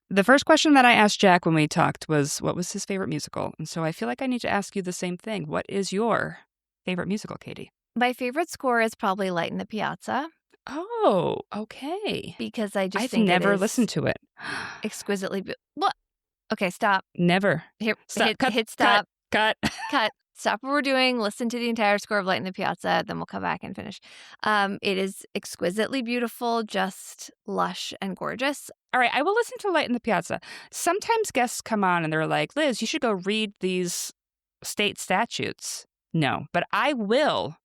The first question that I asked Jack when we talked was, what was his favorite musical? And so I feel like I need to ask you the same thing. What is your favorite musical, Katie? My favorite score is probably Light in the Piazza. Oh, okay. Because I just I've think never listened to it. Exquisitely what? Okay, stop. Never. Here, Stop. hit stop. Cut. Stop what we're doing. Listen to the entire score of Light in the Piazza. Then we'll come back and finish. It is exquisitely beautiful, just lush and gorgeous. All right, I will listen to Light in the Piazza. Sometimes guests come on and they're like, Liz, you should go read these state statutes. No, but I will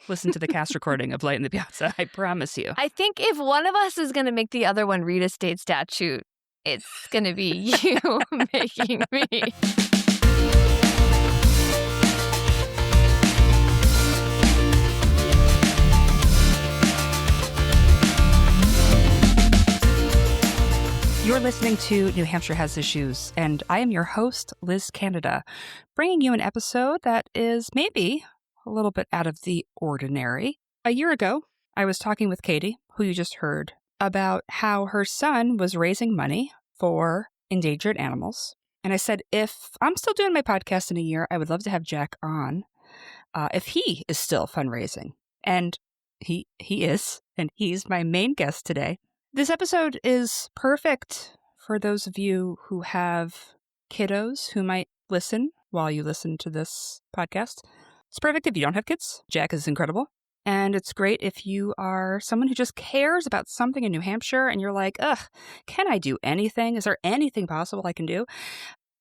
listen to the cast recording of Light in the Piazza. I promise you. I think if one of us is going to make the other one read a state statute, it's going to be you making me. You're listening to New Hampshire Has Issues, and I am your host, Liz Canada, bringing you an episode that is maybe a little bit out of the ordinary. A year ago, I was talking with Katie, who you just heard, about how her son was raising money for endangered animals. And I said, if I'm still doing my podcast in a year, I would love to have Jack on if he is still fundraising. And he is, and he's my main guest today. This episode is perfect for those of you who have kiddos who might listen while you listen to this podcast. It's perfect if you don't have kids. Jack is incredible. And it's great if you are someone who just cares about something in New Hampshire and you're like, can I do anything? Is there anything possible I can do?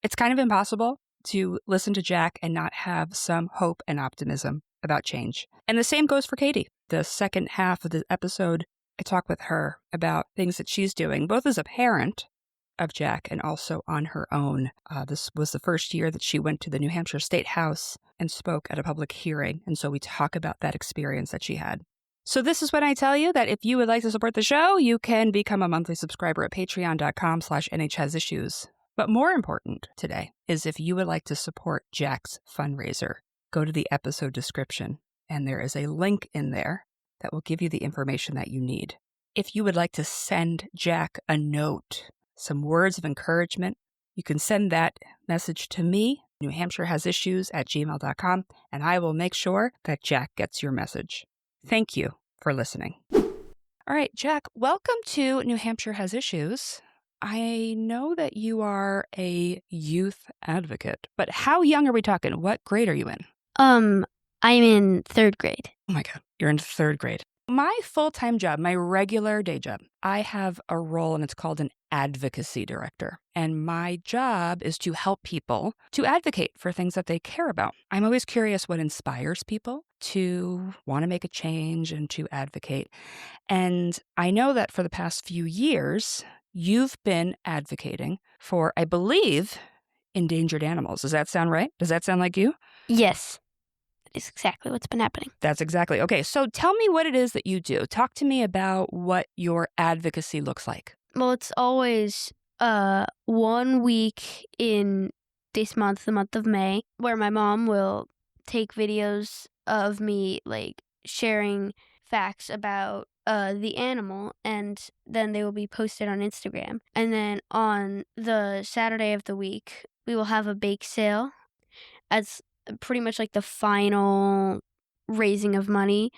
It's kind of impossible to listen to Jack and not have some hope and optimism about change. And the same goes for Katie. The second half of the episode, I talk with her about things that she's doing, both as a parent of Jack and also on her own. This was the first year that she went to the New Hampshire State House and spoke at a public hearing. And so we talk about that experience that she had. So this is when I tell you that if you would like to support the show, you can become a monthly subscriber at patreon.com/nhasissues. But more important today is if you would like to support Jack's fundraiser, go to the episode description and there is a link in there that will give you the information that you need. If you would like to send Jack a note, some words of encouragement, you can send that message to me, newhampshirehasissues@gmail.com, and I will make sure that Jack gets your message. Thank you for listening. All right, Jack, welcome to New Hampshire Has Issues. I know that you are a youth advocate, but how young are we talking? What grade are you in? I'm in third grade. Oh my God, you're in third grade. My full-time job, my regular day job, I have a role and it's called an advocacy director. And my job is to help people to advocate for things that they care about. I'm always curious what inspires people to want to make a change and to advocate. And I know that for the past few years, you've been advocating for, I believe, endangered animals. Does that sound right? Does that sound like you? Yes. Is exactly what's been happening. That's exactly. Okay, so tell me what it is that you do. Talk to me about what your advocacy looks like. Well, it's always 1 week in this month, the month of May, where my mom will take videos of me like sharing facts about the animal, and then they will be posted on Instagram. And then on the Saturday of the week, we will have a bake sale as pretty much like the final raising of money.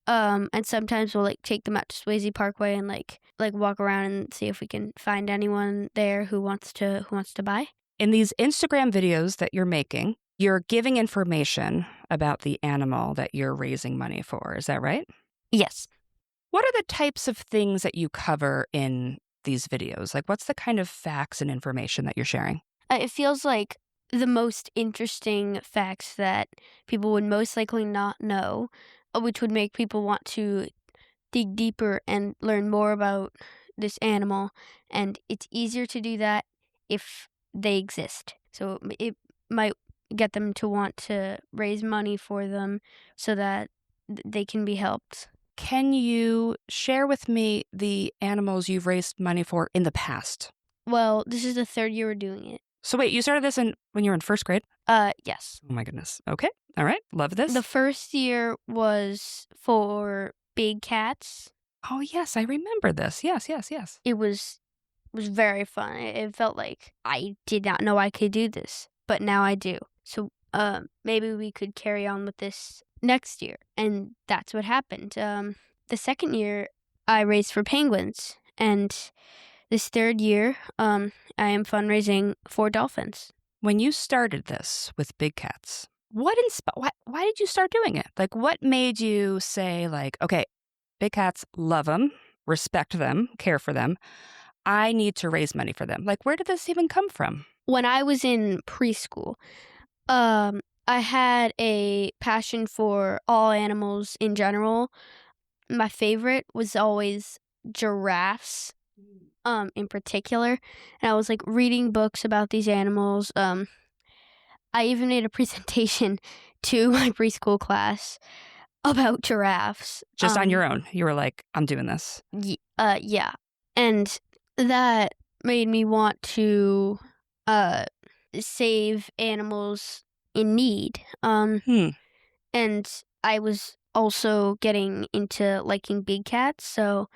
And sometimes we'll like take them out to Swayze Parkway and like walk around and see if we can find anyone there who wants to buy. In these Instagram videos that you're making, you're giving information about the animal that you're raising money for. Is that right? Yes. What are the types of things that you cover in these videos? Like, what's the kind of facts and information that you're sharing? It feels like the most interesting facts that people would most likely not know, which would make people want to dig deeper and learn more about this animal. And it's easier to do that if they exist. So it might get them to want to raise money for them so that they can be helped. Can you share with me the animals you've raised money for in the past? Well, this is the third year we're doing it. So wait, you started this when you were in first grade? Yes. Oh my goodness. Okay. All right. Love this. The first year was for big cats. Oh yes, I remember this. Yes. It was was very fun. It felt like I did not know I could do this, but now I do. So maybe we could carry on with this next year. And that's what happened. The second year, I raised for penguins. And this third year, I am fundraising for dolphins. When you started this with big cats, why did you start doing it? Like, what made you say, like, okay, big cats, love them, respect them, care for them. I need to raise money for them. Like, where did this even come from? When I was in preschool, I had a passion for all animals in general. My favorite was always giraffes, in particular. And I was like reading books about these animals. I even made a presentation to my preschool class about giraffes. Just on your own. You were like, I'm doing this. Yeah. And that made me want to save animals in need. And I was also getting into liking big cats, so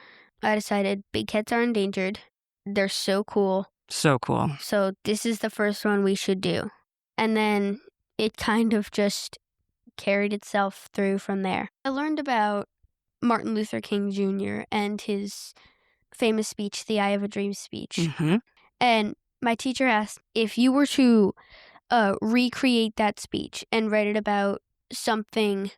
I decided big cats are endangered. They're so cool. So cool. So this is the first one we should do. And then it kind of just carried itself through from there. I learned about Martin Luther King Jr. and his famous speech, the I Have a Dream speech. Mm-hmm. And my teacher asked, if you were to recreate that speech and write it about something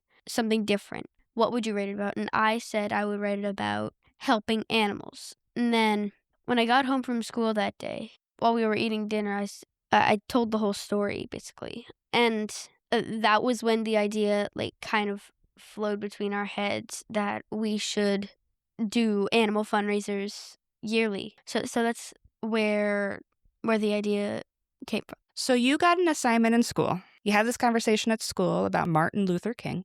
different, what would you write it about? And I said I would write it about helping animals. And then when I got home from school that day, while we were eating dinner, I told the whole story, basically. And that was when the idea, like, kind of flowed between our heads that we should do animal fundraisers yearly. So that's where the idea came from. So you got an assignment in school. You had this conversation at school about Martin Luther King,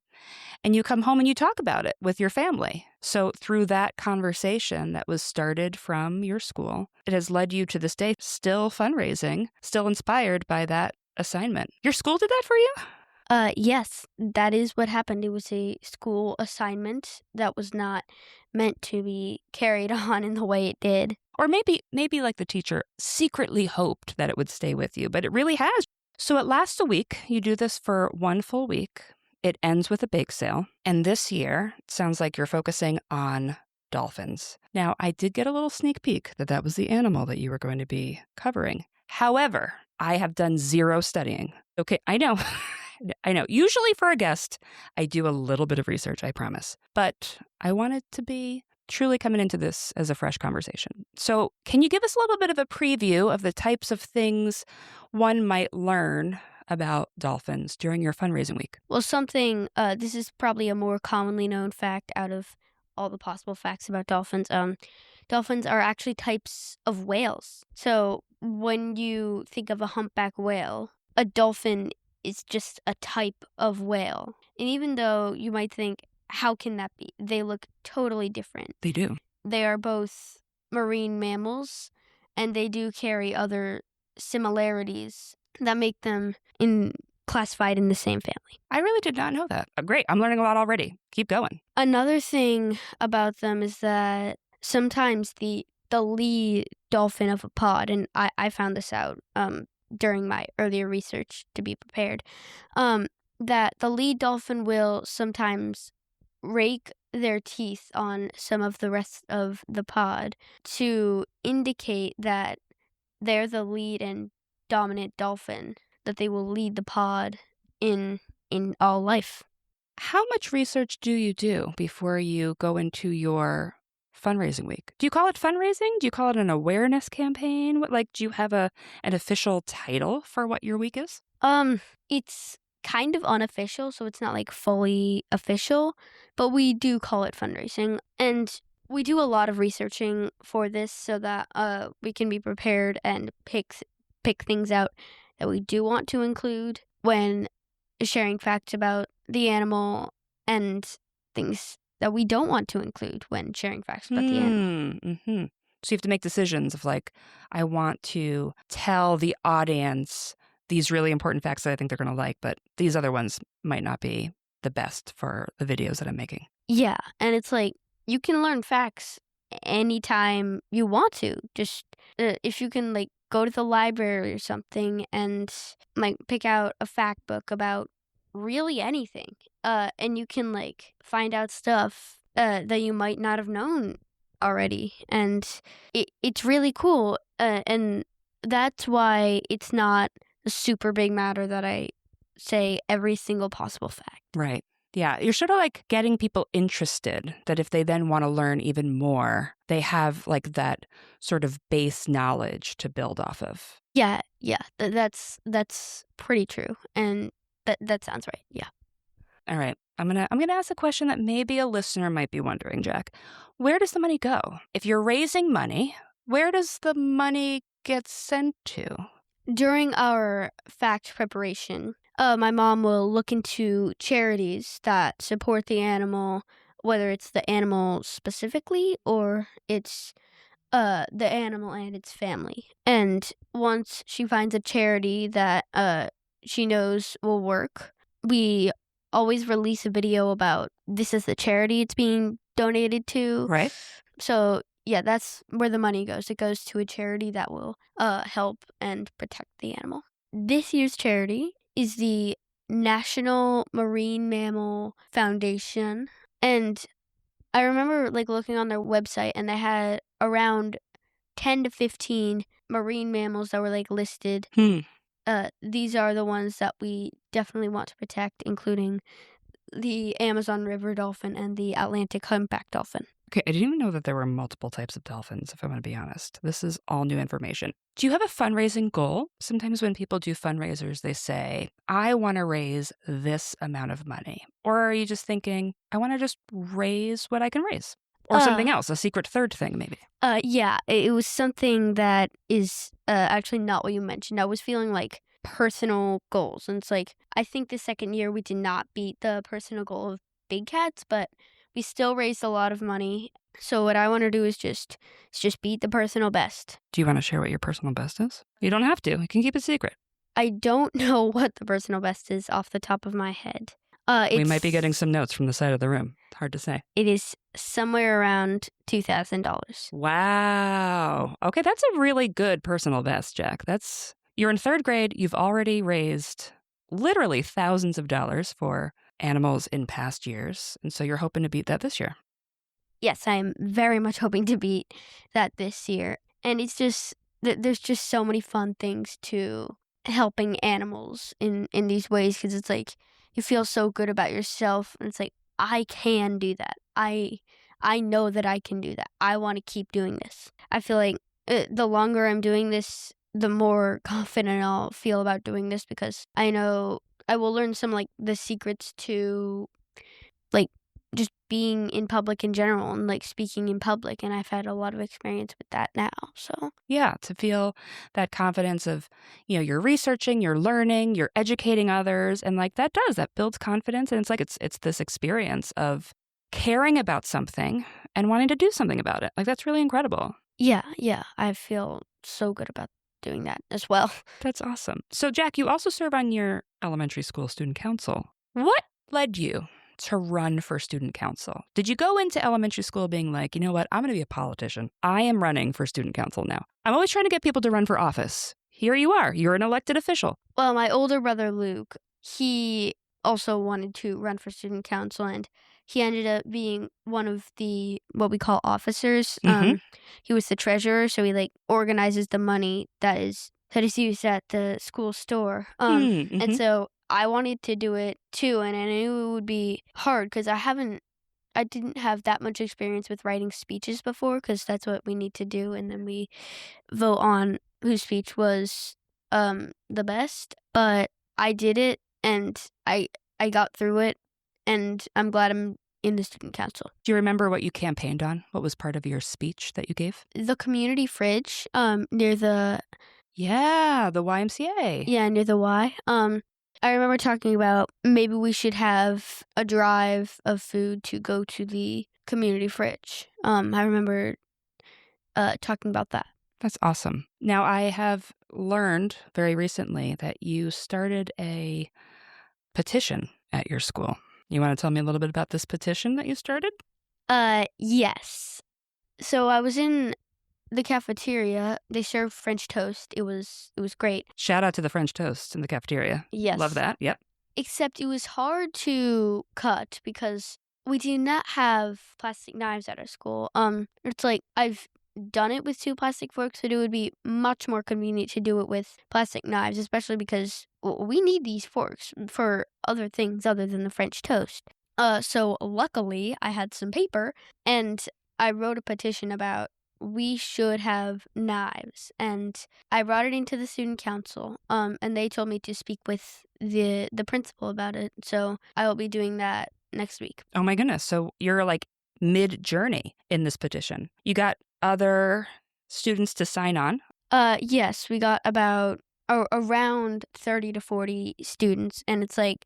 and you come home and you talk about it with your family. So through that conversation that was started from your school, it has led you to this day still fundraising, still inspired by that assignment. Your school did that for you? Yes, that is what happened. It was a school assignment that was not meant to be carried on in the way it did. Or maybe like the teacher secretly hoped that it would stay with you, but it really has. So it lasts a week. You do this for one full week. It ends with a bake sale. And this year, it sounds like you're focusing on dolphins. Now, I did get a little sneak peek that was the animal that you were going to be covering. However, I have done zero studying. Okay, I know. I know. Usually for a guest, I do a little bit of research, I promise. But I wanted to be truly coming into this as a fresh conversation. So can you give us a little bit of a preview of the types of things one might learn about dolphins during your fundraising week? Well, this is probably a more commonly known fact out of all the possible facts about dolphins. Dolphins are actually types of whales. So when you think of a humpback whale, a dolphin is just a type of whale. And even though you might think, how can that be? They look totally different. They do. They are both marine mammals, and they do carry other similarities that make them classified in the same family. I really did not know that. Great. I'm learning a lot already. Keep going. Another thing about them is that sometimes the lead dolphin of a pod, and I found this out during my earlier research to be prepared, that the lead dolphin will sometimes rake their teeth on some of the rest of the pod to indicate that they're the lead and dominant dolphin, that they will lead the pod in all life. How much research do you do before you go into your fundraising week? Do you call it fundraising? Do you call it an awareness campaign? Do you have an official title for what your week is? It's kind of unofficial, so it's not like fully official, but we do call it fundraising. And we do a lot of researching for this so that we can be prepared and pick things out that we do want to include when sharing facts about the animal and things that we don't want to include when sharing facts about the animal. Mm-hmm. So you have to make decisions of I want to tell the audience these really important facts that I think they're going to like, but these other ones might not be the best for the videos that I'm making. Yeah, and it's you can learn facts anytime you want to. Just if you can like go to the library or something and like pick out a fact book about really anything, and you can like find out stuff that you might not have known already, and it's really cool, and that's why it's not a super big matter that I say every single possible fact. Right. Yeah. You're sort of like getting people interested that if they then want to learn even more, they have like that sort of base knowledge to build off of. Yeah, that's pretty true, and that sounds right. Yeah. All right. I'm gonna ask a question that maybe a listener might be wondering, Jack. Where does the money go? If you're raising money, where does the money get sent to? During our fact preparation, my mom will look into charities that support the animal, whether it's the animal specifically or it's the animal and its family. And once she finds a charity that she knows will work, we always release a video about this is the charity it's being donated to. Right. So yeah, that's where the money goes. It goes to a charity that will help and protect the animal. This year's charity is the National Marine Mammal Foundation. And I remember like looking on their website, and they had around 10 to 15 marine mammals that were like listed. These are the ones that we definitely want to protect, including the Amazon River dolphin and the Atlantic humpback dolphin. Okay, I didn't even know that there were multiple types of dolphins, if I'm going to be honest. This is all new information. Do you have a fundraising goal? Sometimes when people do fundraisers, they say, I want to raise this amount of money. Or are you just thinking, I want to just raise what I can raise? Or something else, a secret third thing, maybe? Yeah, it was something that is actually not what you mentioned. I was feeling like personal goals. And it's like, I think the second year we did not beat the personal goal of big cats, but we still raised a lot of money. So what I want to do is just beat the personal best. Do you want to share what your personal best is? You don't have to. You can keep it secret. I don't know what the personal best is off the top of my head. We might be getting some notes from the side of the room. Hard to say. It is somewhere around $2,000. Wow. Okay, that's a really good personal best, Jack. You're in third grade. You've already raised literally thousands of dollars for animals in past years. And so you're hoping to beat that this year. Yes, I'm very much hoping to beat that this year. And it's just, there's just so many fun things to helping animals in these ways, because it's like, you feel so good about yourself. And it's like, I can do that. I know that I can do that. I want to keep doing this. I feel like the longer I'm doing this, the more confident I'll feel about doing this, because I know I will learn some like the secrets to like just being in public in general and like speaking in public. And I've had a lot of experience with that now. So yeah, to feel that confidence of, you're researching, you're learning, you're educating others. And like that builds confidence. And it's like, it's this experience of caring about something and wanting to do something about it. Like that's really incredible. Yeah. I feel so good about doing that as well. That's awesome. So Jack, you also serve on your elementary school student council. What led you to run for student council? Did you go into elementary school being like, you know what, I'm going to be a politician. I am running for student council now. I'm always trying to get people to run for office. Here you are. You're an elected official. Well, my older brother, Luke, he also wanted to run for student council, and he ended up being one of the, what we call officers. He was the treasurer, so he like organizes the money that is used at the school store. And so I wanted to do it too, and I knew it would be hard because I didn't have that much experience with writing speeches before, because that's what we need to do, and then we vote on whose speech was the best. But I did it, and I got through it, and I'm glad I'm in the student council. Do you remember what you campaigned on? What was part of your speech that you gave? The community fridge near the... Yeah, the YMCA. Yeah, near the Y. I remember talking about maybe we should have a drive of food to go to the community fridge. I remember talking about that. That's awesome. Now, I have learned very recently that you started a petition at your school. You want to tell me a little bit about this petition that you started? Yes. So I was in the cafeteria, they served French toast. It was great. Shout out to the French toast in the cafeteria. Yes. Love that. Yep. Except it was hard to cut because we do not have plastic knives at our school. It's like I've done it with 2 plastic forks, but it would be much more convenient to do it with plastic knives, especially because we need these forks for other things other than the French toast. So luckily I had some paper and I wrote a petition about we should have knives, and I brought it into the student council, and they told me to speak with the principal about it. So I will be doing that next week. Oh my goodness. So you're like mid-journey in this petition. You got other students to sign on? Yes, we got about around 30 to 40 students, and it's like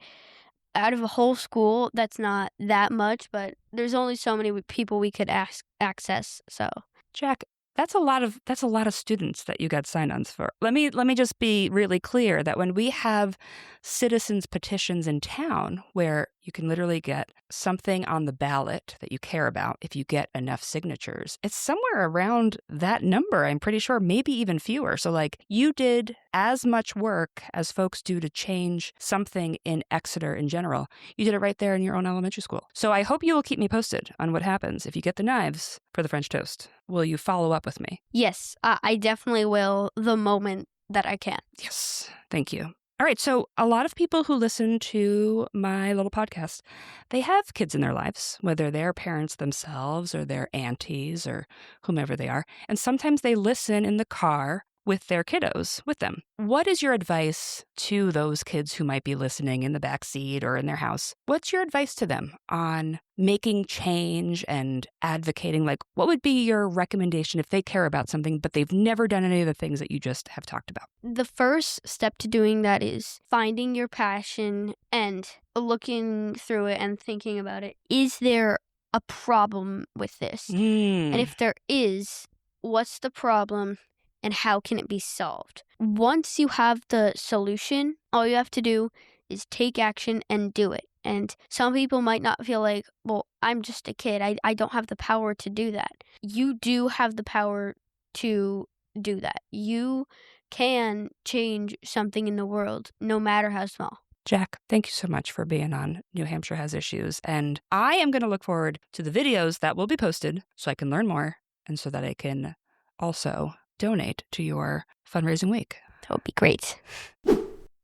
out of a whole school, that's not that much, but there's only so many people we could access, so. Jack, that's a lot of students that you got sign-ons for. Let me just be really clear that when we have citizens petitions in town where you can literally get something on the ballot that you care about if you get enough signatures, it's somewhere around that number, I'm pretty sure, maybe even fewer. So like you did as much work as folks do to change something in Exeter in general. You did it right there in your own elementary school. So I hope you will keep me posted on what happens if you get the knives for the French toast. Will you follow up with me? Yes, I definitely will the moment that I can. Yes. Thank you. All right. So a lot of people who listen to my little podcast, they have kids in their lives, whether they're parents themselves or their aunties or whomever they are. And sometimes they listen in the car with their kiddos with them. What is your advice to those kids who might be listening in the back seat or in their house? What's your advice to them on making change and advocating? Like, what would be your recommendation if they care about something, but they've never done any of the things that you just have talked about? The first step to doing that is finding your passion and looking through it and thinking about it. Is there a problem with this? And if there is, what's the problem? And how can it be solved? Once you have the solution, all you have to do is take action and do it. And some people might not feel like, well, I'm just a kid. I don't have the power to do that. You do have the power to do that. You can change something in the world, no matter how small. Jack, thank you so much for being on New Hampshire Has Issues. And I am going to look forward to the videos that will be posted so I can learn more and so that I can also donate to your fundraising week. That would be great.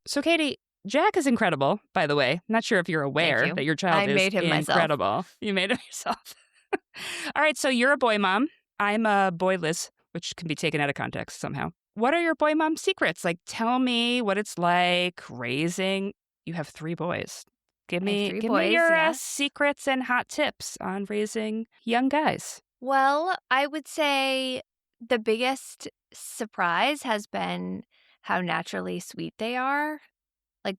So, Katie, Jack is incredible, by the way. Not sure if you're aware that your child is made him incredible. Myself. You made him yourself. All right, so you're a boy mom. I'm a boy Liz, which can be taken out of context somehow. What are your boy mom secrets? Like, tell me what it's like raising. You have 3 boys. Give me your secrets and hot tips on raising young guys. Well, I would say the biggest surprise has been how naturally sweet they are. Like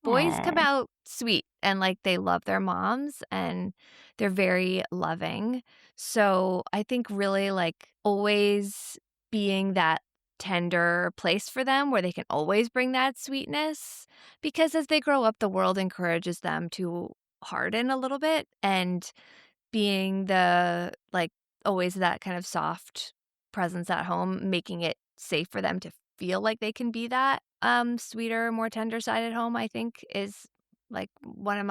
boys come out sweet and like they love their moms and they're very loving. So I think really like always being that tender place for them where they can always bring that sweetness, because as they grow up, the world encourages them to harden a little bit, and being the like always that kind of soft presence at home, making it safe for them to feel like they can be that sweeter, more tender side at home, I think is like one of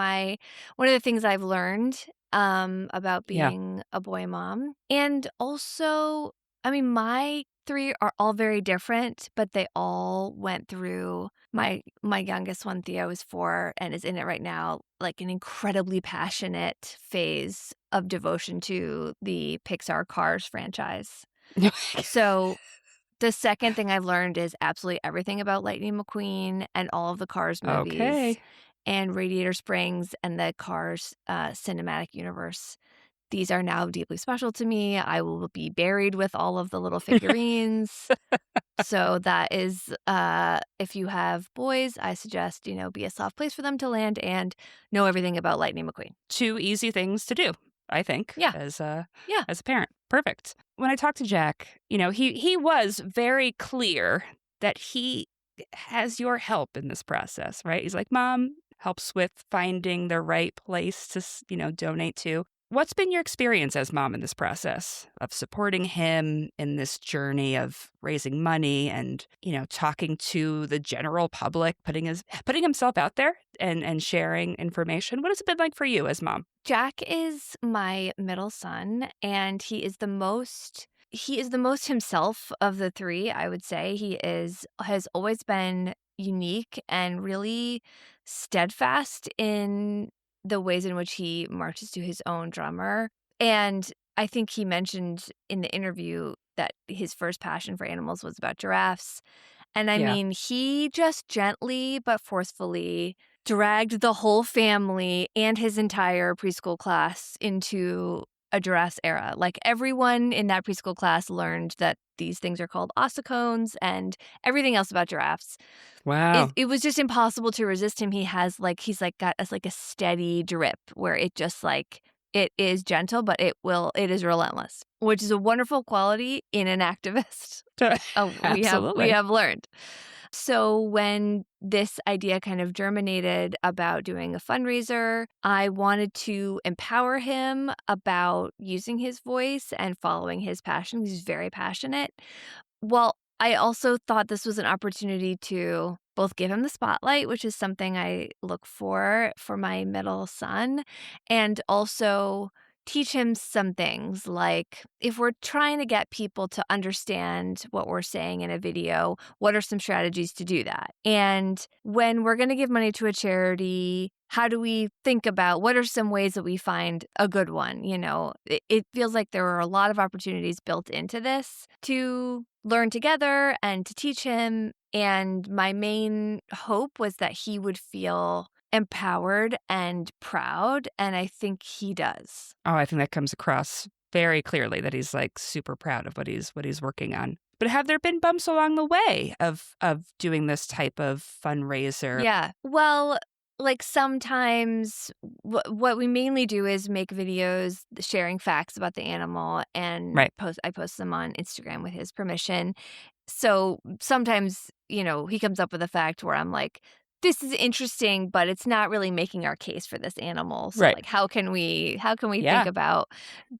the things I've learned about being a boy mom. And also, I mean, my 3 are all very different, but they all went through my youngest one, Theo, is 4 and is in it right now, like an incredibly passionate phase of devotion to the Pixar Cars franchise. So the second thing I've learned is absolutely everything about Lightning McQueen and all of the Cars movies and Radiator Springs and the Cars cinematic universe. These are now deeply special to me. I will be buried with all of the little figurines. So that is, if you have boys, I suggest, be a soft place for them to land and know everything about Lightning McQueen. 2 easy things to do, I think, as a parent. Perfect. When I talked to Jack, he was very clear that he has your help in this process, right? He's like, Mom helps with finding the right place to, donate to. What's been your experience as mom in this process of supporting him in this journey of raising money and, talking to the general public, putting himself out there and sharing information? What has it been like for you as mom? Jack is my middle son, and he is the most himself of the three, I would say. Has always been unique and really steadfast in the ways in which he marches to his own drummer. And I think he mentioned in the interview that his first passion for animals was about giraffes. And I Yeah. mean, he just gently but forcefully dragged the whole family and his entire preschool class into a giraffe era. Like, everyone in that preschool class learned that these things are called ossicones and everything else about giraffes. Wow. It was just impossible to resist him. He's got a steady drip where it just it is gentle, but it is relentless, which is a wonderful quality in an activist. Absolutely. We have learned. So when this idea kind of germinated about doing a fundraiser, I wanted to empower him about using his voice and following his passion. He's very passionate. Well, I also thought this was an opportunity to both give him the spotlight, which is something I look for my middle son, and also teach him some things. Like, if we're trying to get people to understand what we're saying in a video, what are some strategies to do that? And when we're going to give money to a charity, how do we think about what are some ways that we find a good one? It feels like there are a lot of opportunities built into this to learn together and to teach him. And my main hope was that he would feel empowered and proud, and I think he does. Oh, I think that comes across very clearly that he's super proud of what he's working on. But have there been bumps along the way of doing this type of fundraiser? Yeah. Well, sometimes what we mainly do is make videos sharing facts about the animal, and Right. I post them on Instagram with his permission. So sometimes, he comes up with a fact where I'm like, this is interesting, but it's not really making our case for this animal. So Right. how can we Yeah. think about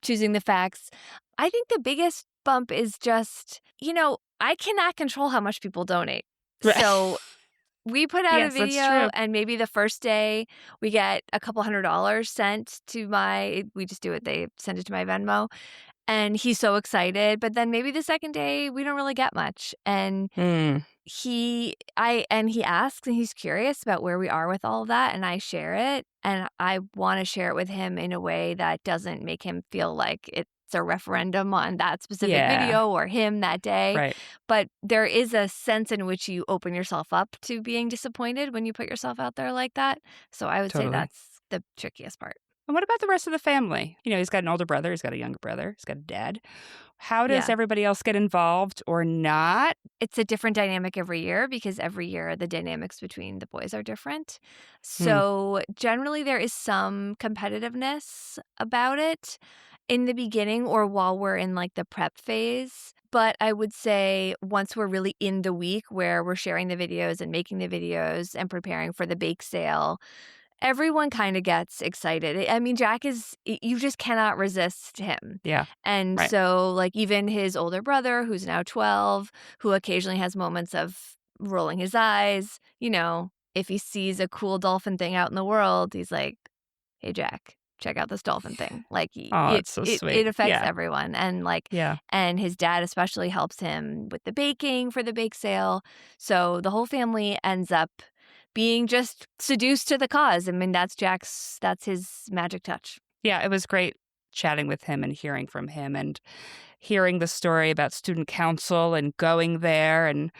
choosing the facts? I think the biggest bump is just, I cannot control how much people donate. Right. So we put out Yes, a that's video, true. and maybe the first day we get a couple $100 sent to we just do it. They send it to my Venmo, and he's so excited. But then maybe the second day we don't really get much. And he asks, and he's curious about where we are with all of that, and I share it, and I want to share it with him in a way that doesn't make him feel like it's a referendum on that specific video or him that day. Right. But there is a sense in which you open yourself up to being disappointed when you put yourself out there like that. So I would say Totally. that's the trickiest part. And what about the rest of the family? He's got an older brother, he's got a younger brother, he's got a dad. How does Yeah. everybody else get involved or not? It's a different dynamic every year because every year the dynamics between the boys are different. So generally there is some competitiveness about it in the beginning or while we're in the prep phase. But I would say once we're really in the week where we're sharing the videos and making the videos and preparing for the bake sale, everyone kind of gets excited. I mean, Jack you just cannot resist him. Yeah. And Right. so even his older brother, who's now 12, who occasionally has moments of rolling his eyes, if he sees a cool dolphin thing out in the world, he's like, hey, Jack, check out this dolphin thing. Oh, it's so sweet. It affects Yeah. everyone. And Yeah. and his dad especially helps him with the baking for the bake sale. So the whole family ends up being just seduced to the cause. I mean, that's his magic touch. Yeah, it was great chatting with him and hearing from him and hearing the story about student council and going there and,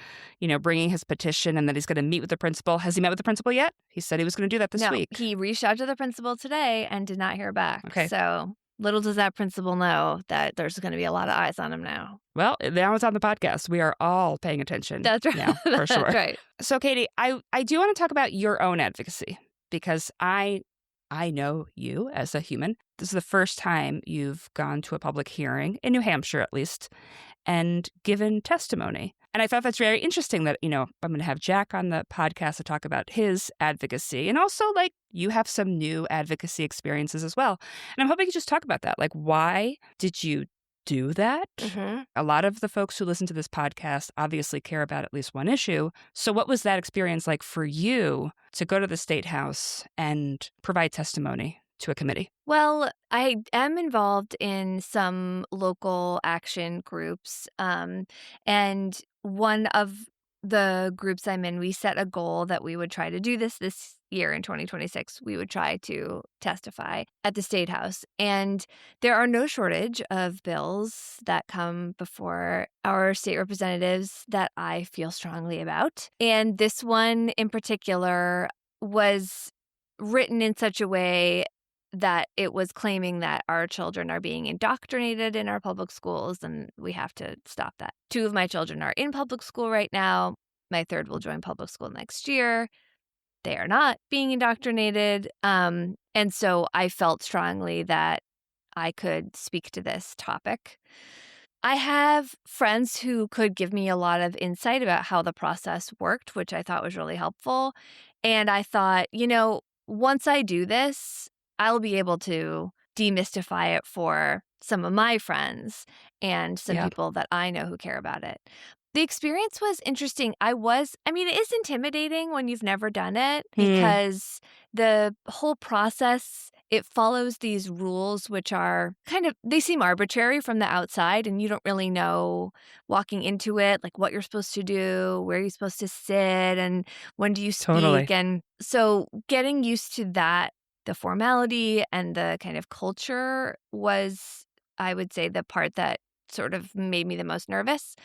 bringing his petition and that he's going to meet with the principal. Has he met with the principal yet? He said he was going to do that this week. He reached out to the principal today and did not hear back. Okay. So little does that principal know that there's going to be a lot of eyes on him now. Well, now it's on the podcast. We are all paying attention. That's right. Now, for sure. That's right. So, Katie, I do want to talk about your own advocacy because I know you as a human. This is the first time you've gone to a public hearing, in New Hampshire at least, and given testimony. And I thought that's very interesting that, I'm going to have Jack on the podcast to talk about his advocacy. And also, like, you have some new advocacy experiences as well. And I'm hoping you just talk about that. Like, why did you do that? Mm-hmm. A lot of the folks who listen to this podcast obviously care about at least one issue. So what was that experience like for you to go to the State House and provide testimony to a committee? Well, I am involved in some local action groups. And one of the groups I'm in, we set a goal that we would try to do this year in 2026. We would try to testify at the State House. And there are no shortage of bills that come before our state representatives that I feel strongly about. And this one in particular was written in such a way that it was claiming that our children are being indoctrinated in our public schools, and we have to stop that. 2 of my children are in public school right now. My 3rd will join public school next year. They are not being indoctrinated. And so I felt strongly that I could speak to this topic. I have friends who could give me a lot of insight about how the process worked, which I thought was really helpful. And I thought, once I do this, I'll be able to demystify it for some of my friends and some people that I know who care about it. The experience was interesting. It is intimidating when you've never done it because the whole process, it follows these rules, which are they seem arbitrary from the outside, and you don't really know walking into it, like what you're supposed to do, where you're supposed to sit, and when do you speak. Totally. And so getting used to that, the formality and the kind of culture was, I would say, the part that sort of made me the most nervous.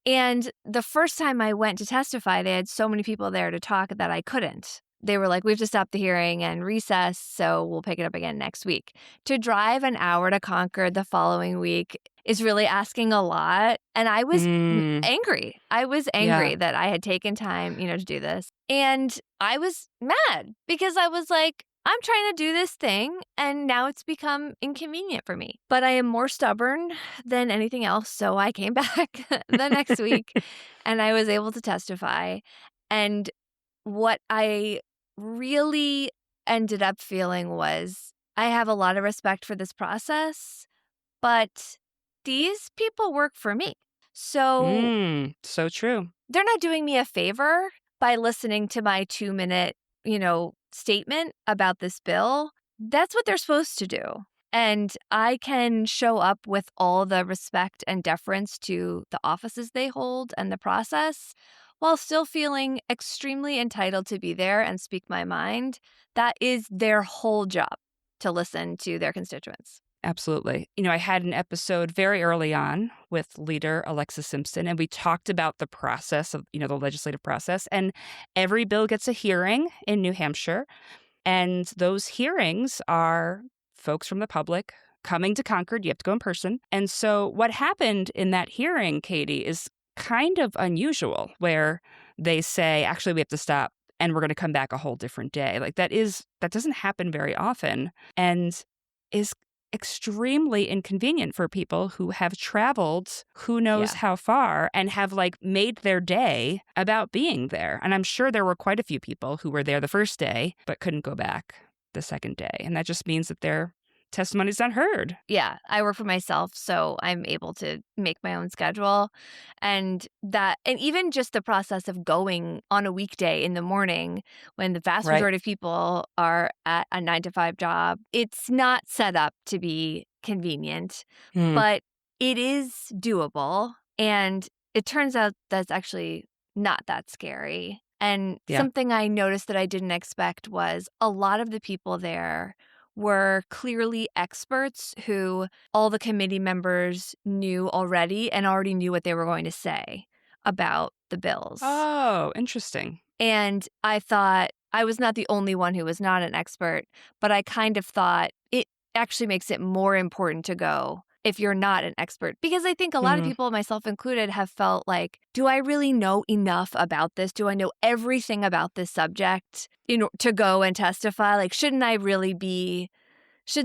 And the first time I went to testify, they had so many people there to talk that I couldn't. They were like, we have to stop the hearing and recess, so we'll pick it up again next week. To drive an hour to Concord the following week is really asking a lot. And I was angry. I was angry that I had taken time, to do this. And I was mad because I was like, I'm trying to do this thing, and now it's become inconvenient for me. But I am more stubborn than anything else, so I came back the next week, and I was able to testify. And what I really ended up feeling was I have a lot of respect for this process, but these people work for me. So so true. They're not doing me a favor by listening to my 2-minute, statement about this bill. That's what they're supposed to do. And I can show up with all the respect and deference to the offices they hold and the process while still feeling extremely entitled to be there and speak my mind. That is their whole job, to listen to their constituents. Absolutely. I had an episode very early on with leader Alexis Simpson, and we talked about the process of, the legislative process. And every bill gets a hearing in New Hampshire. And those hearings are folks from the public coming to Concord. You have to go in person. And so what happened in that hearing, Katie, is kind of unusual, where they say, actually, we have to stop and we're going to come back a whole different day. Like that doesn't happen very often and is extremely inconvenient for people who have traveled who knows how far and have made their day about being there. And I'm sure there were quite a few people who were there the first day but couldn't go back the second day. And that just means that their testimony is not heard. Yeah, I work for myself, so I'm able to make my own schedule. And even just the process of going on a weekday in the morning when the vast majority of people are at a 9-to-5 job, it's not set up to be convenient, but it is doable. And it turns out that's actually not that scary. And something I noticed that I didn't expect was a lot of the people there were clearly experts who all the committee members knew already and already knew what they were going to say about the bills. Oh, interesting. And I thought I was not the only one who was not an expert, but I kind of thought it actually makes it more important to go if you're not an expert. Because I think a lot of people, myself included, have felt like, do I really know enough about this? Do I know everything about this subject to go and testify? Shouldn't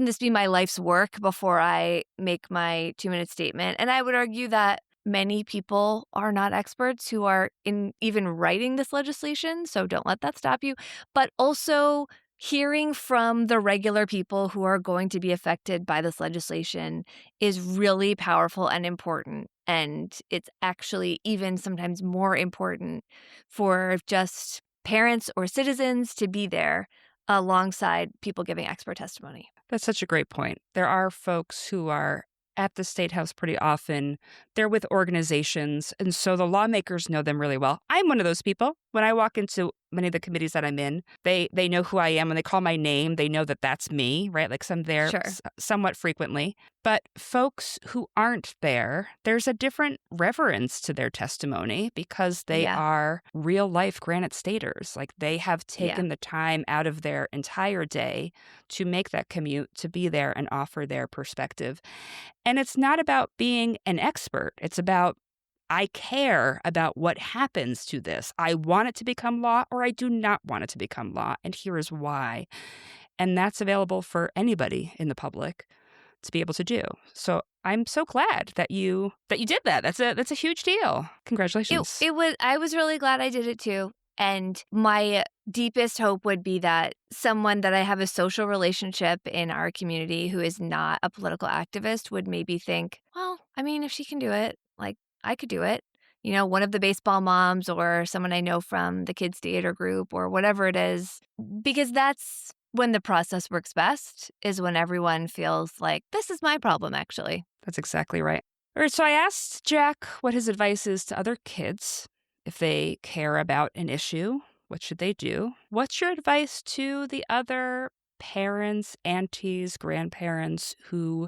this be my life's work before I make my 2-minute statement? And I would argue that many people are not experts who are in even writing this legislation, so don't let that stop you. But also hearing from the regular people who are going to be affected by this legislation is really powerful and important. And it's actually even sometimes more important for just parents or citizens to be there alongside people giving expert testimony. That's such a great point. There are folks who are at the State House pretty often. They're with organizations, and so the lawmakers know them really well. I'm one of those people. When I walk into many of the committees that I'm in, they know who I am. When they call my name, they know that that's me, right? Like I'm there Sure. somewhat frequently. But folks who aren't there, there's a different reverence to their testimony because they are real life Granite Staters. Like they have taken the time out of their entire day to make that commute, to be there and offer their perspective. And it's not about being an expert. It's about, I care about what happens to this. I want it to become law or I do not want it to become law. And here is why. And that's available for anybody in the public to be able to do. So I'm so glad that you did that. That's a huge deal. Congratulations. I was really glad I did it too. And my deepest hope would be that someone that I have a social relationship in our community who is not a political activist would maybe think, well, I mean, if she can do it, like I could do it. You know, one of the baseball moms or someone I know from the kids' theater group or whatever it is, because that's when the process works best, is when everyone feels like this is my problem, actually. That's exactly right. All right, so I asked Jack what his advice is to other kids. If they care about an issue, what should they do? What's your advice to the other parents, aunties, grandparents who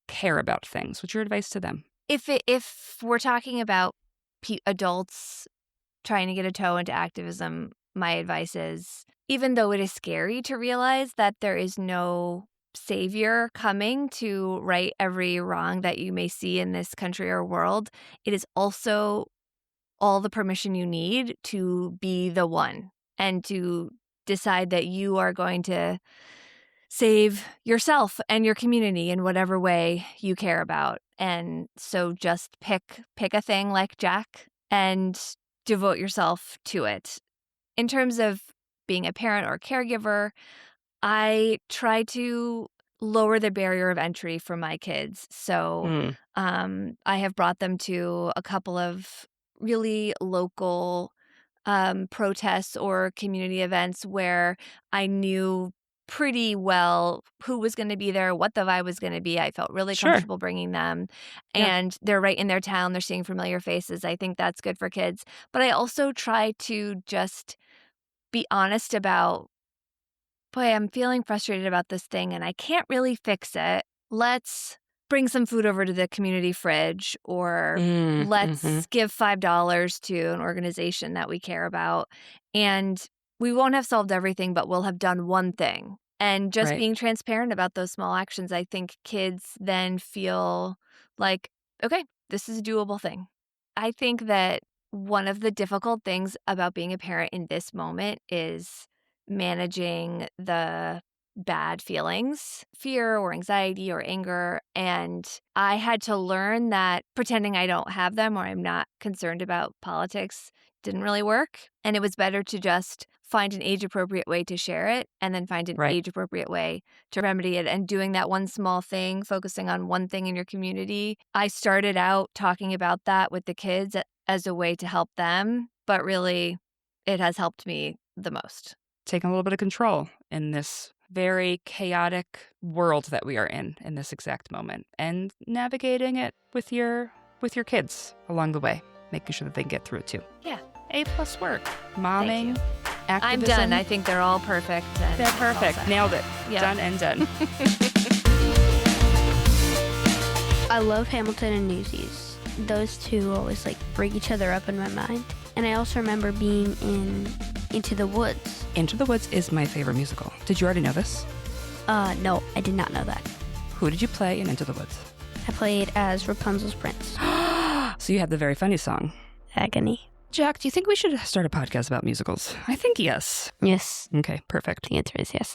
care about things? What's your advice to them? If we're talking about adults trying to get a toe into activism, my advice is, even though it is scary to realize that there is no savior coming to right every wrong that you may see in this country or world, it is also all the permission you need to be the one and to decide that you are going to save yourself and your community in whatever way you care about. And so just pick a thing like Jack and devote yourself to it. In terms of being a parent or caregiver, I try to lower the barrier of entry for my kids. So I have brought them to a couple of really local protests or community events where I knew pretty well who was going to be there, what the vibe was going to be. I felt really comfortable bringing them. And they're right in their town. They're seeing familiar faces. I think that's good for kids. But I also try to just be honest about, boy, I'm feeling frustrated about this thing and I can't really fix it. Let's bring some food over to the community fridge, or let's give $5 to an organization that we care about. And we won't have solved everything, but we'll have done one thing. And just being transparent about those small actions, I think kids then feel like, okay, this is a doable thing. I think that one of the difficult things about being a parent in this moment is managing the bad feelings, fear or anxiety or anger. And I had to learn that pretending I don't have them or I'm not concerned about politics didn't really work. And it was better to just find an age-appropriate way to share it and then find an age-appropriate way to remedy it. And doing that one small thing, focusing on one thing in your community. I started out talking about that with the kids as a way to help them, but really it has helped me the most. Taking a little bit of control in this very chaotic world that we are in this exact moment, and navigating it with your kids along the way, making sure that they can get through it too. Yeah. A+ work. Momming, activism. I'm done. I think they're all perfect. They're perfect. Nailed it. Yeah. Done and done. I love Hamilton and Newsies. Those two always bring each other up in my mind. And I also remember being in Into the Woods. Into the Woods is my favorite musical. Did you already know this? No, I did not know that. Who did you play in Into the Woods? I played as Rapunzel's prince. So you had the very funny song. Agony. Jack, do you think we should start a podcast about musicals? I think yes. Yes. Okay, perfect. The answer is yes.